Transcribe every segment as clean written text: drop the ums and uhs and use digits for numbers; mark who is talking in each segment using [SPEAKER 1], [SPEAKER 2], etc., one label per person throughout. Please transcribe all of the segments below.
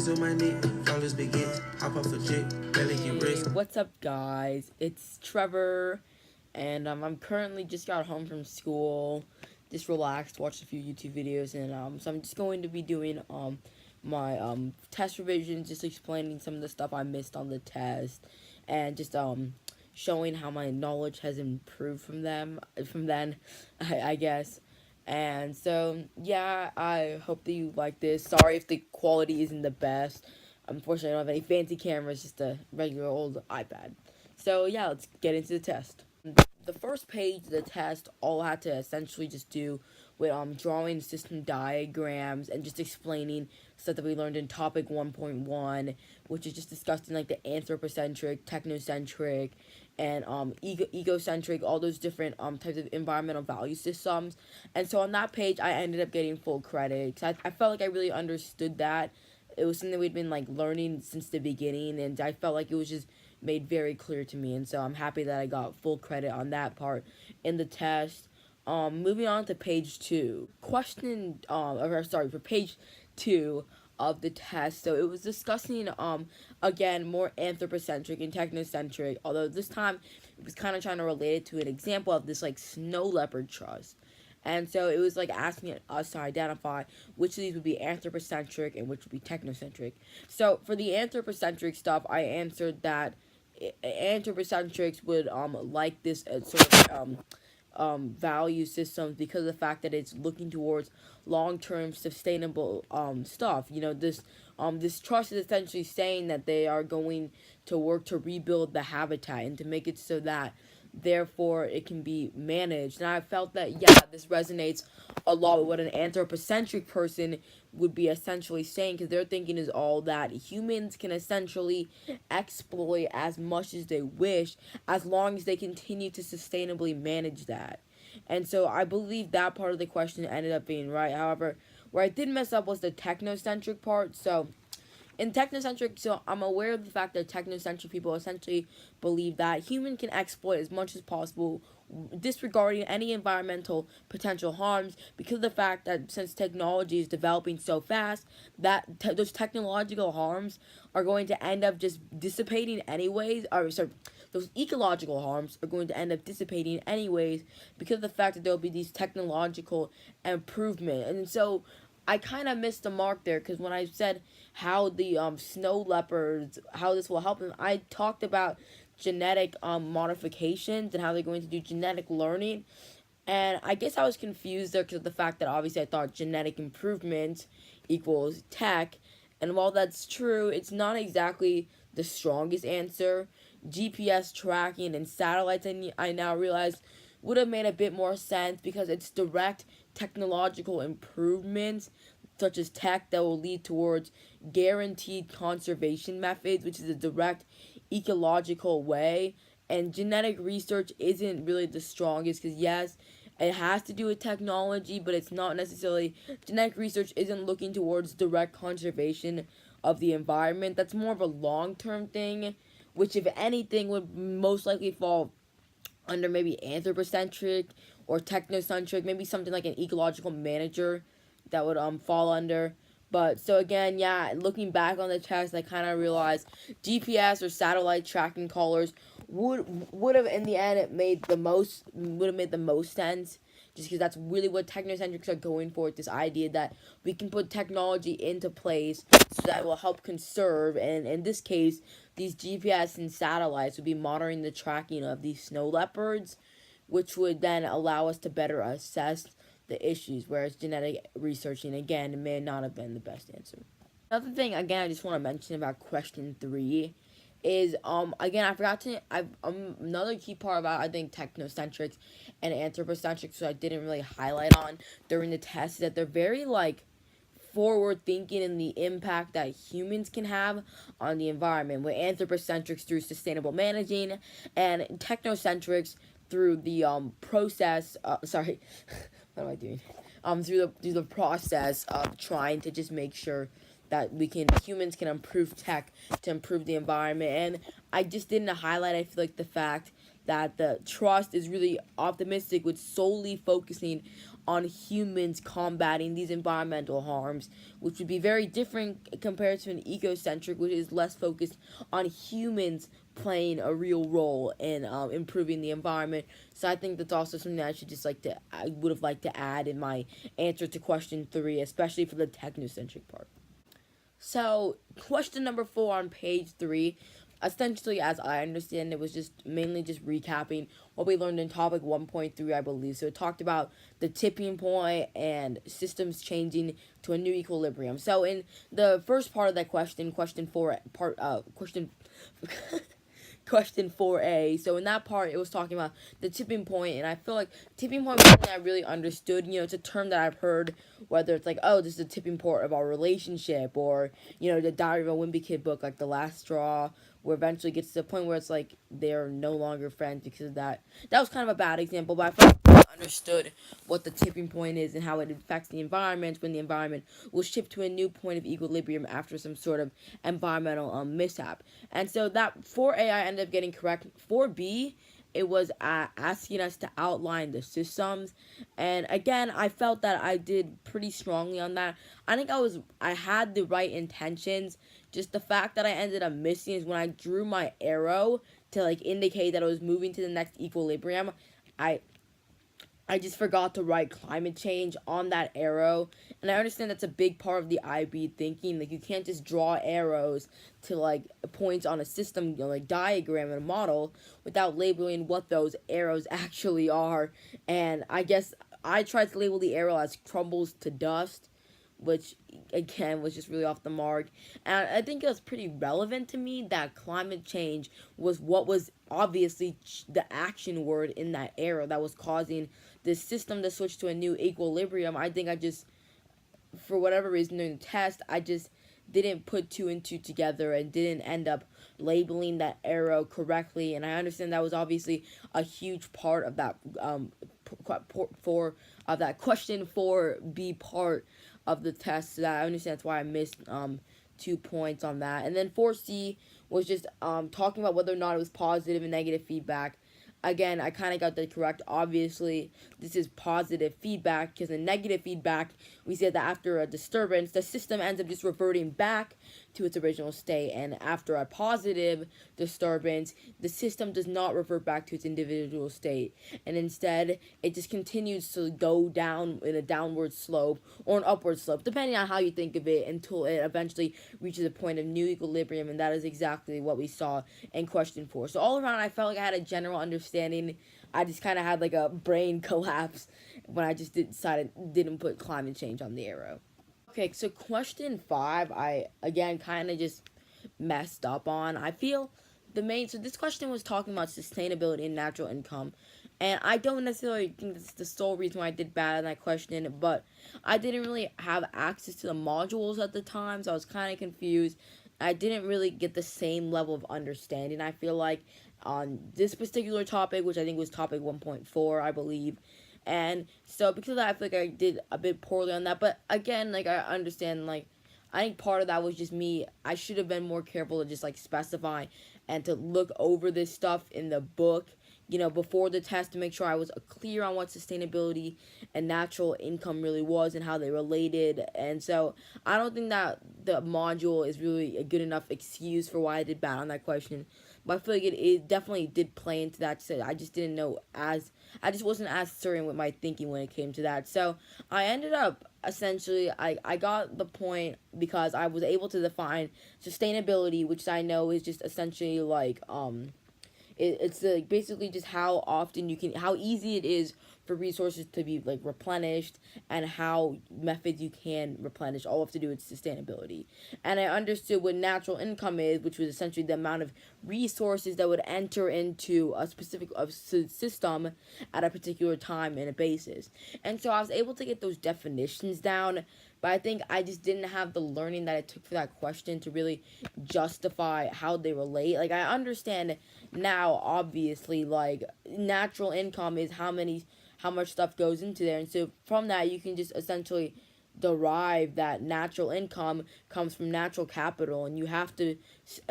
[SPEAKER 1] Hands on my knee, flawless begins. Hop off a jet, barely get rest.
[SPEAKER 2] What's up, guys? It's Trevor, and I'm currently just got home from school, just relaxed, watched a few YouTube videos, and so I'm just going to be doing my test revisions, just explaining some of the stuff I missed on the test, and just showing how my knowledge has improved from then, I guess. And so, yeah, I hope that you like this. Sorry if the quality isn't the best. Unfortunately, I don't have any fancy cameras, just a regular old iPad. So, yeah, let's get into the test. The first page of the test, all I had to essentially just do with drawing system diagrams and just explaining stuff that we learned in topic 1.1, which is just discussing like the anthropocentric, technocentric, and egocentric, all those different types of environmental value systems. And so on that page, I ended up getting full credit because I felt like I really understood that. It was something we'd been like learning since the beginning, and I felt like it was just made very clear to me, and so I'm happy that I got full credit on that part in the test. Moving on to page 2. For page 2 of the test. So it was discussing, again, more anthropocentric and technocentric, although this time it was kind of trying to relate it to an example of this, like, snow leopard trust. And so it was like asking us to identify which of these would be anthropocentric and which would be technocentric. So for the anthropocentric stuff, I answered that anthropocentrics would like this sort of value systems because of the fact that it's looking towards long-term sustainable stuff. You know, this trust is essentially saying that they are going to work to rebuild the habitat and to make it so that therefore it can be managed. And I felt that, yeah, this resonates a lot with what an anthropocentric person would be essentially saying, because their thinking is all that humans can essentially exploit as much as they wish as long as they continue to sustainably manage that. And so I believe that part of the question ended up being right. However, where I did mess up was the technocentric part. So in technocentric, so I'm aware of the fact that technocentric people essentially believe that human can exploit as much as possible, disregarding any environmental potential harms, because of the fact that since technology is developing so fast, that those technological harms are going to end up just dissipating anyways. Or sorry, those ecological harms are going to end up dissipating anyways because of the fact that there will be these technological improvement. And so I kind of missed the mark there, because when I said how the snow leopards, how this will help them, I talked about genetic modifications and how they're going to do genetic learning. And I guess I was confused there because of the fact that obviously I thought genetic improvement equals tech. And while that's true, it's not exactly the strongest answer. GPS tracking and satellites, I now realize, would have made a bit more sense because it's direct technological improvements such as tech that will lead towards guaranteed conservation methods, which is a direct ecological way. And genetic research isn't really the strongest because, yes, it has to do with technology, but it's not necessarily. Genetic research isn't looking towards direct conservation of the environment. That's more of a long term thing, which, if anything, would most likely fall under maybe anthropocentric or technocentric, maybe something like an ecological manager that would fall under. But so again, yeah, looking back on the test, I kind of realized GPS or satellite tracking collars would have in the end it made the most would have made the most sense, just because that's really what technocentrics are going for, this idea that we can put technology into place so that will help conserve. And in this case, these GPS and satellites would be monitoring the tracking of these snow leopards, which would then allow us to better assess the issues, whereas genetic researching, again, may not have been the best answer. Another thing, again, I just want to mention about question 3 is, again, I forgot to, another key part about, I think, technocentrics and anthropocentrics, so I didn't really highlight on during the test, is that they're very, like, forward thinking in the impact that humans can have on the environment, with anthropocentrics through sustainable managing and technocentrics through the process sorry what am I doing through the process of trying to just make sure that humans can improve tech to improve the environment. And I just didn't highlight, I feel like, the fact that the trust is really optimistic with solely focusing on humans combating these environmental harms, which would be very different compared to an ecocentric, which is less focused on humans playing a real role in improving the environment. So I think that's also something that I would have liked to add in my answer to question 3, especially for the technocentric part. So, question number 4 on page 3, essentially, as I understand it, was just mainly just recapping what we learned in topic 1.3, I believe. So, it talked about the tipping point and systems changing to a new equilibrium. So, in the first part of that question, question 4, question. Question 4A. So in that part, it was talking about the tipping point, and I feel like tipping point was something I really understood. You know, it's a term that I've heard, whether it's like, oh, this is the tipping point of our relationship, or, you know, the Diary of a Wimpy Kid book, like The Last Straw, where eventually gets to the point where it's like they're no longer friends because of that. That was kind of a bad example, but I felt like I understood what the tipping point is and how it affects the environment when the environment will shift to a new point of equilibrium after some sort of environmental mishap. And so that 4A I ended up getting correct. 4B, it was asking us to outline the systems, and again, I felt that I did pretty strongly on that. I think I had the right intentions. Just the fact that I ended up missing is when I drew my arrow to like indicate that I was moving to the next equilibrium. I I just forgot to write climate change on that arrow. And I understand that's a big part of the IB thinking. Like, you can't just draw arrows to, like, points on a system, you know, like, diagram and a model without labeling what those arrows actually are. And I guess I tried to label the arrow as crumbles to dust, which, again, was just really off the mark. And I think it was pretty relevant to me that climate change was what was obviously the action word in that arrow that was causing this system to switch to a new equilibrium. I think I just, for whatever reason during the test, I just didn't put two and two together and didn't end up labeling that arrow correctly. And I understand that was obviously a huge part of that that question 4B part of the test. So that I understand that's why I missed 2 points on that. And then 4C was just talking about whether or not it was positive and negative feedback. Again, I kind of got that correct. Obviously, this is positive feedback, because in negative feedback, we said that after a disturbance, the system ends up just reverting back to its original state. And after a positive disturbance, the system does not revert back to its individual state. And instead, it just continues to go down in a downward slope or an upward slope, depending on how you think of it, until it eventually reaches a point of new equilibrium. And that is exactly what we saw in question 4. So all around, I felt like I had a general understanding. I just kind of had like a brain collapse when I just didn't put climate change on the arrow. Okay, so question 5, I again kind of just messed up on. I feel so this question was talking about sustainability and natural income, and I don't necessarily think that's the sole reason why I did bad on that question, but I didn't really have access to the modules at the time, so I was kind of confused. I didn't really get the same level of understanding, I feel like, on this particular topic, which I think was topic 1.4, I believe. And so because of that, I feel like I did a bit poorly on that. But again, like, I understand, like, I think part of that was just me. I should have been more careful to just, like, specify and to look over this stuff in the book, you know, before the test, to make sure I was clear on what sustainability and natural income really was and how they related. And so I don't think that the module is really a good enough excuse for why I did bad on that question. But I feel like it definitely did play into that. So I just didn't know I just wasn't as certain with my thinking when it came to that. So I ended up, essentially, I got the point because I was able to define sustainability, which I know is just essentially like, it's like basically just how easy it is for resources to be, like, replenished, and how methods you can replenish all have to do with sustainability. And I understood what natural income is, which was essentially the amount of resources that would enter into a specific system at a particular time and a basis. And so I was able to get those definitions down, but I think I just didn't have the learning that it took for that question to really justify how they relate. Like, I understand now, obviously, like, natural income is how much stuff goes into there. And so from that, you can just essentially derive that natural income comes from natural capital, and you have to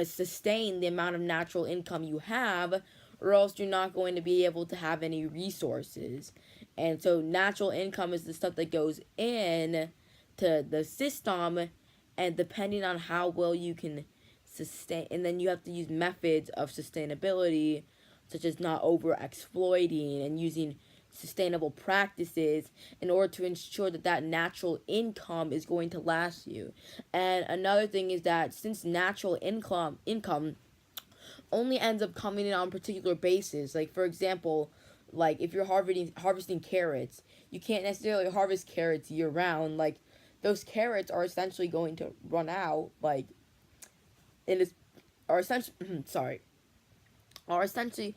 [SPEAKER 2] sustain the amount of natural income you have, or else you're not going to be able to have any resources. And so natural income is the stuff that goes in to the system, and depending on how well you can sustain, and then you have to use methods of sustainability, such as not over exploiting and using sustainable practices in order to ensure that that natural income is going to last you. And another thing is that since natural income only ends up coming in on a particular basis, like for example, like if you're harvesting carrots, you can't necessarily harvest carrots year round. Like those carrots are essentially going to run out. Like it is, are essentially sorry, are essentially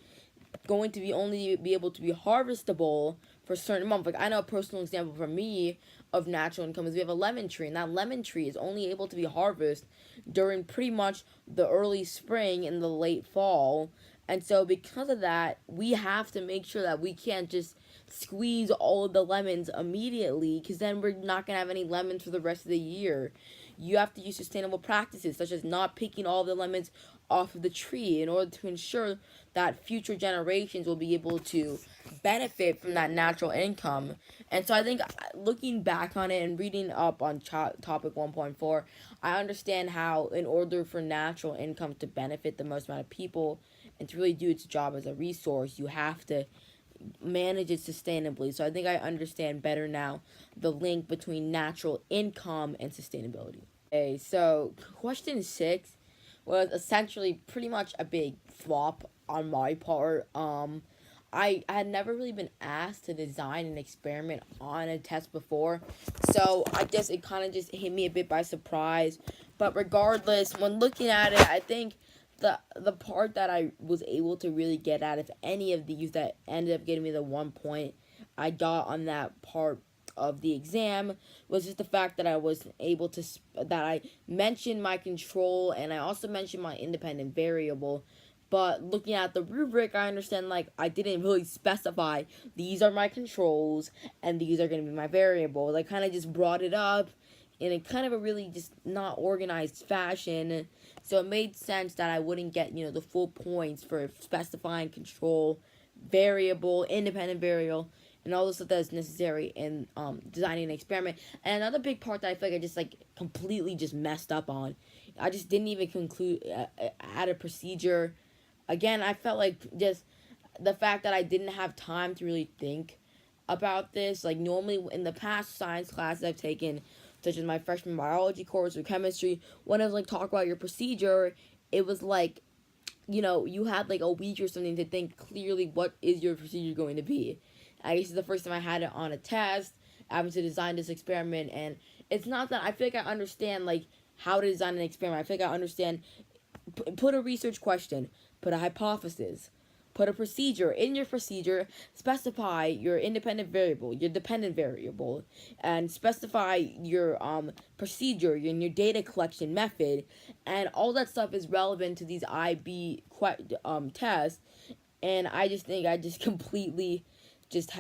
[SPEAKER 2] going to be only be able to be harvestable for a certain month. Like I know a personal example for me of natural income is we have a lemon tree, and that lemon tree is only able to be harvested during pretty much the early spring and the late fall. And so because of that, we have to make sure that we can't just squeeze all of the lemons immediately, because then we're not going to have any lemons for the rest of the year. You have to use sustainable practices such as not picking all of the lemons off of the tree in order to ensure that future generations will be able to benefit from that natural income. And so I think looking back on it and reading up on topic 1.4, I understand how in order for natural income to benefit the most amount of people and to really do its job as a resource, you have to manage it sustainably. So I think I understand better now the link between natural income and sustainability. Okay, so question 6 was essentially pretty much a big flop on my part. I had never really been asked to design an experiment on a test before, so I guess it kind of just hit me a bit by surprise. But regardless, when looking at it, I think the part that I was able to really get at, if any of these that ended up getting me the 1 point I got on that part of the exam, was just the fact that I was able to that I mentioned my control and I also mentioned my independent variable. But looking at the rubric, I understand like I didn't really specify these are my controls and these are going to be my variables. I kind of just brought it up in a kind of a really just not organized fashion. So it made sense that I wouldn't get, the full points for specifying control, variable, independent variable, and all the stuff that is necessary in designing an experiment. And another big part that I feel like I just completely just messed up on, I just didn't even conclude add a procedure. Again, I felt like just the fact that I didn't have time to really think about this. Like normally in the past science classes I've taken, such as my freshman biology course or chemistry, when I was talk about your procedure, it was you had a week or something to think clearly what is your procedure going to be. I guess it's the first time I had it on a test, having to design this experiment, and it's not that I feel like I understand how to design an experiment. I feel like I understand put a research question, put a hypothesis, put a procedure. In your procedure, specify your independent variable, your dependent variable, and specify your procedure, your data collection method, and all that stuff is relevant to these IB tests. And I just think I just completely just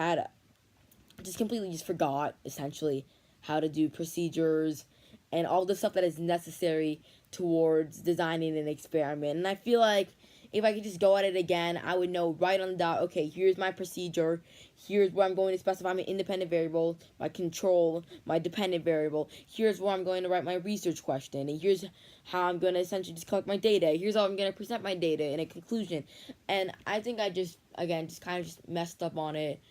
[SPEAKER 2] forgot essentially how to do procedures and all the stuff that is necessary towards designing an experiment. And I feel like if I could just go at it again, I would know right on the dot, okay, here's my procedure, here's where I'm going to specify my independent variable, my control, my dependent variable, here's where I'm going to write my research question, and here's how I'm going to essentially just collect my data, here's how I'm going to present my data in a conclusion. And I think I just kind of just messed up on it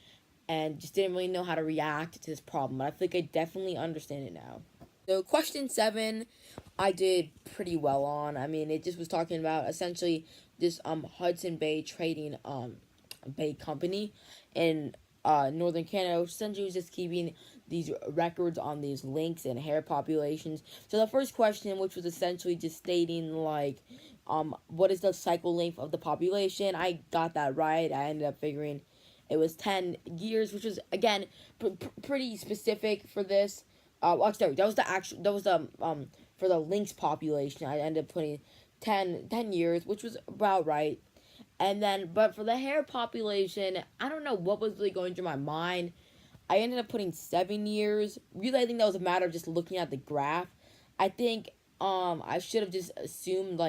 [SPEAKER 2] and just didn't really know how to react to this problem. But I think I definitely understand it now. So question 7, I did pretty well on. I mean, it just was talking about essentially this Hudson Bay trading Bay company in northern Canada, which essentially was just keeping these records on these lynx and hare populations. So the first question, which was essentially just stating what is the cycle length of the population, I got that right. I ended up figuring it was 10 years, which was again pretty specific for this. Sorry, that was for the lynx population. I ended up putting 10 years, which was about right. And then, but for the hare population, I don't know what was really going through my mind. I ended up putting 7 years. Really, I think that was a matter of just looking at the graph. I think I should have just assumed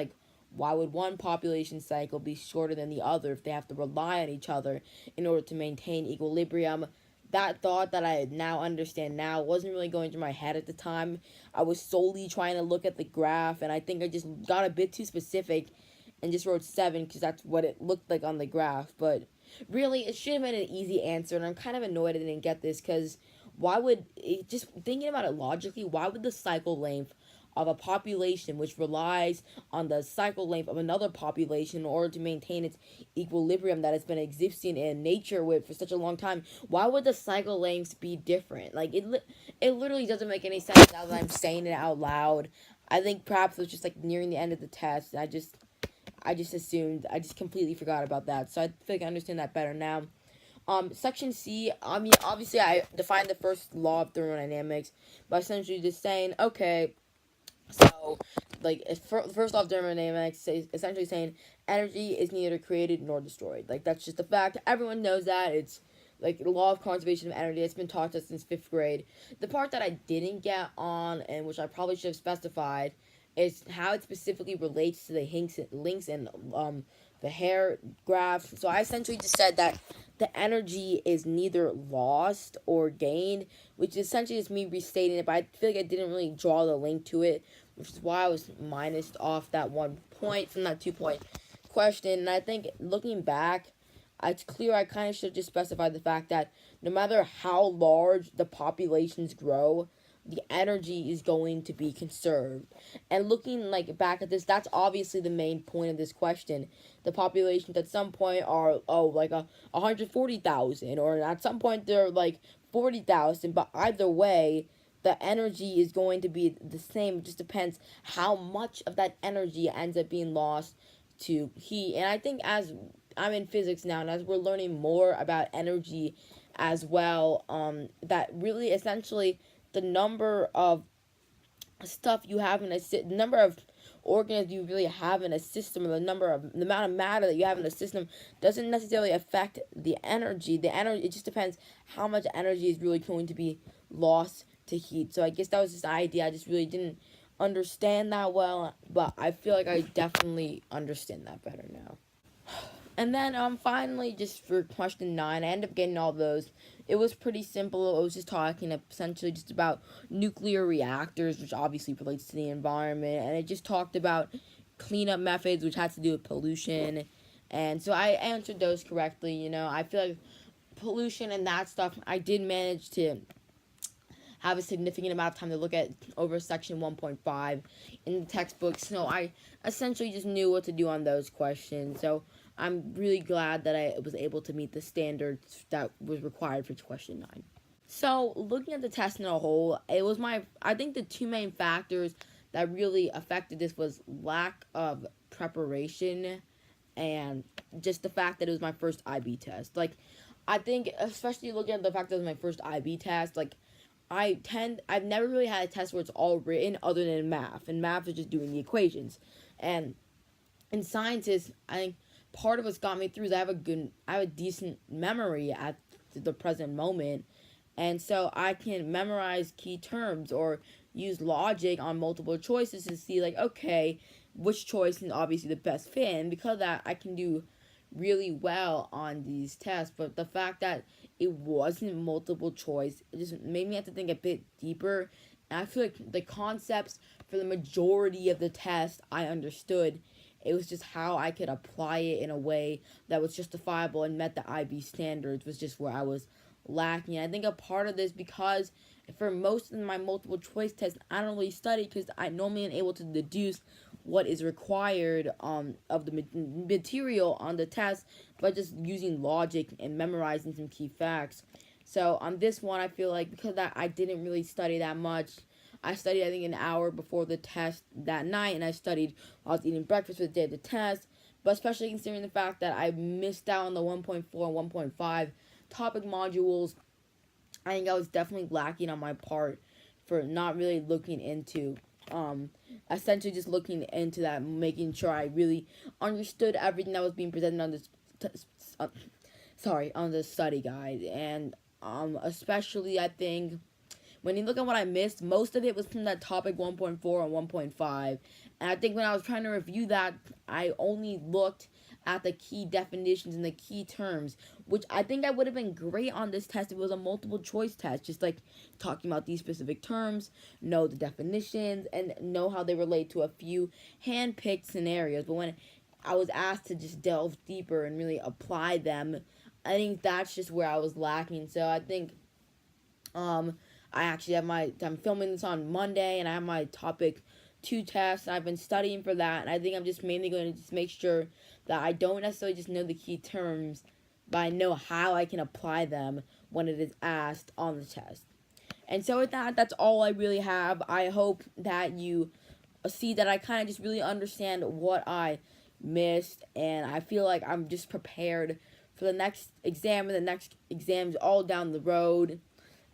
[SPEAKER 2] why would one population cycle be shorter than the other if they have to rely on each other in order to maintain equilibrium? that thought that I now understand now wasn't really going through my head at the time. I was solely trying to look at the graph, and I think I just got a bit too specific and just wrote 7 because that's what it looked like on the graph. But really, it should have been an easy answer, and I'm kind of annoyed I didn't get this because why would it, just thinking about it logically, why would the cycle length of a population which relies on the cycle length of another population in order to maintain its equilibrium that has been existing in nature with for such a long time, why would the cycle lengths be different? Like it literally doesn't make any sense now that I'm saying it out loud. I think perhaps it was just like nearing the end of the test. I just assumed, I just completely forgot about that. So I feel like I understand that better now. Section C, I mean, obviously I defined the first law of thermodynamics by essentially just saying, okay, so, like, first law of thermodynamics is essentially saying energy is neither created nor destroyed. Like, that's just a fact. Everyone knows that. It's, like, the law of conservation of energy. It's been taught to us since 5th grade. The part that I didn't get on, and which I probably should have specified, is how it specifically relates to the links and the hair graph. So I essentially just said that the energy is neither lost or gained, which essentially is me restating it, but I feel like I didn't really draw the link to it, which is why I was minused off that 1 point from that 2 point question. And I think looking back, it's clear I kind of should have just specified the fact that no matter how large the populations grow, the energy is going to be conserved. And looking like back at this, that's obviously the main point of this question. The populations at some point are like 140,000, or at some point they're like 40,000. But either way, the energy is going to be the same. It just depends how much of that energy ends up being lost to heat. And I think as I'm in physics now, and as we're learning more about energy as well, that really essentially the number of stuff you have in the number of organisms you really have in a system, or the amount of matter that you have in a system, doesn't necessarily affect the energy. The energy, it just depends how much energy is really going to be lost to heat. So I guess that was just an idea I just really didn't understand that well, but I feel like I definitely understand that better now. And then finally, just for question 9, I ended up getting all those. It was pretty simple. It was just talking essentially just about nuclear reactors, which obviously relates to the environment, and it just talked about cleanup methods, which had to do with pollution. And so I answered those correctly. You know, I feel like pollution and that stuff, I did manage to have a significant amount of time to look at over section 1.5 in the textbook, so I essentially just knew what to do on those questions. So I'm really glad that I was able to meet the standards that was required for question 9. So looking at the test in a whole, I think the 2 main factors that really affected this was lack of preparation and just the fact that it was my first IB test. Like, I think, especially looking at the fact that it was my first IB test, like, I've never really had a test where it's all written other than math, and math is just doing the equations. And in sciences, I think part of what's got me through is I have a decent memory at the present moment, and so I can memorize key terms or use logic on multiple choices to see, like, okay, which choice is obviously the best fit, and because of that, I can do really well on these tests. But the fact that it wasn't multiple choice, it just made me have to think a bit deeper. And I feel like the concepts for the majority of the test I understood. It was just how I could apply it in a way that was justifiable and met the IB standards was just where I was lacking. I think a part of this, because for most of my multiple choice tests, I don't really study because I normally am able to deduce what is required of the material on the test by just using logic and memorizing some key facts. So on this one, I feel like because I didn't really study that much, I studied, I think, an hour before the test that night, and I studied while I was eating breakfast for the day of the test. But especially considering the fact that I missed out on the 1.4 and 1.5 topic modules, I think I was definitely lacking on my part for not really looking into, essentially just looking into that, making sure I really understood everything that was being presented on this, on the study guide. And especially, I think, when you look at what I missed, most of it was from that topic 1.4 and 1.5. And I think when I was trying to review that, I only looked at the key definitions and the key terms, which I think I would have been great on this test if it was a multiple choice test, just like talking about these specific terms, know the definitions, and know how they relate to a few hand-picked scenarios. But when I was asked to just delve deeper and really apply them, I think that's just where I was lacking. So I think I actually have I'm filming this on Monday, and I have my topic 2 tests. I've been studying for that, and I think I'm just mainly going to just make sure that I don't necessarily just know the key terms, but I know how I can apply them when it is asked on the test. And so with that, that's all I really have. I hope that you see that I kind of just really understand what I missed, and I feel like I'm just prepared for the next exam and the next exams all down the road.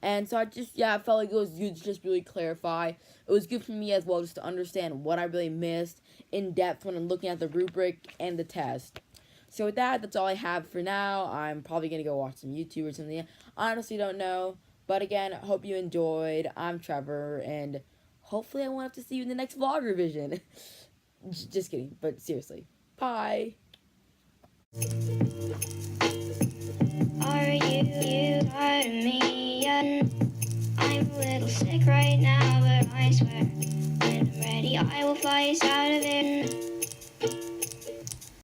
[SPEAKER 2] And so I felt like it was good to just really clarify. It was good for me as well just to understand what I really missed in depth when I'm looking at the rubric and the test. So with that, that's all I have for now. I'm probably going to go watch some YouTube or something. I honestly don't know. But again, hope you enjoyed. I'm Trevor, and hopefully I won't have to see you in the next vlog revision. Just kidding, but seriously. Bye!
[SPEAKER 3] Are you tired of me? I'm a little sick right now, but I swear when I'm ready I will fly us out of here.